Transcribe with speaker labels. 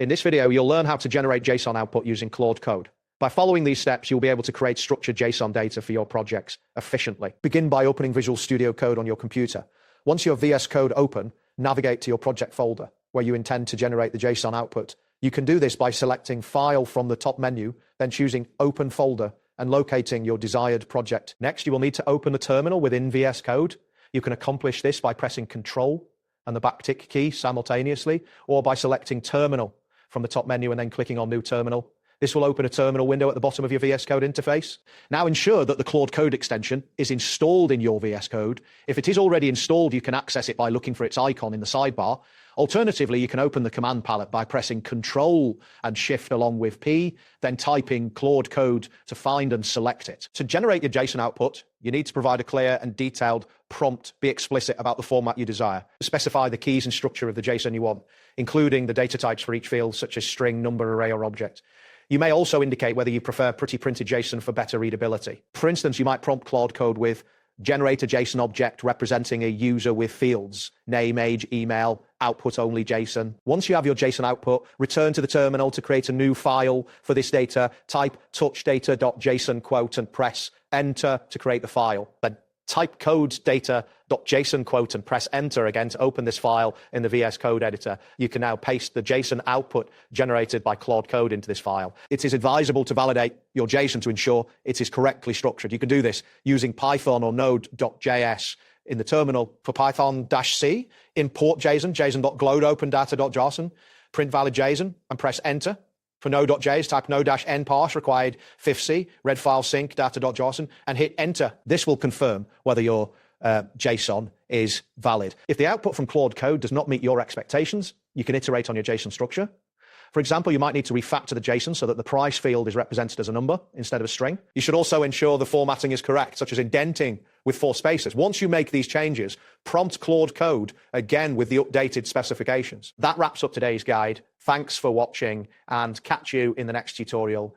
Speaker 1: In this video, you'll learn how to generate JSON output using Claude Code. By following these steps, you'll be able to create structured JSON data for your projects efficiently. Begin by opening Visual Studio Code on your computer. Once your VS Code open, navigate to your project folder where you intend to generate the JSON output. You can do this by selecting File from the top menu, then choosing Open Folder and locating your desired project. Next, you will need to open the terminal within VS Code. You can accomplish this by pressing Control and the backtick key simultaneously, or by selecting Terminal from the top menu and then clicking on New Terminal. This will open a terminal window at the bottom of your VS Code interface. Now ensure that the Claude Code extension is installed in your VS Code. If it is already installed, you can access it by looking for its icon in the sidebar. Alternatively, you can open the command palette by pressing Control and Shift along with P, then typing Claude Code to find and select it. To generate your JSON output, you need to provide a clear and detailed prompt. Be explicit about the format you desire. Specify the keys and structure of the JSON you want, including the data types for each field, such as string, number, array, or object. You may also indicate whether you prefer pretty printed JSON for better readability. For instance, you might prompt Claude Code with generate a JSON object representing a user with fields, name, age, email, output only JSON. Once you have your JSON output, return to the terminal to create a new file for this data, type touchdata.json quote and press enter to create the file. Then type code.data.json quote and press enter again to open this file in the VS Code editor. You can now paste the JSON output generated by Claude Code into this file. It is advisable to validate your JSON to ensure it is correctly structured. You can do this using Python or Node.js in the terminal. For Python-C, import JSON, json.glodeopendata.json, print valid JSON and press enter. For Node.js, type no-n-parse required fifc, red file sync data.json, and hit enter. This will confirm whether your JSON is valid. If the output from Claude Code does not meet your expectations, you can iterate on your JSON structure. For example, you might need to refactor the JSON so that the price field is represented as a number instead of a string. You should also ensure the formatting is correct, such as indenting with 4 spaces. Once you make these changes, prompt Claude Code again with the updated specifications. That wraps up today's guide. Thanks for watching and catch you in the next tutorial.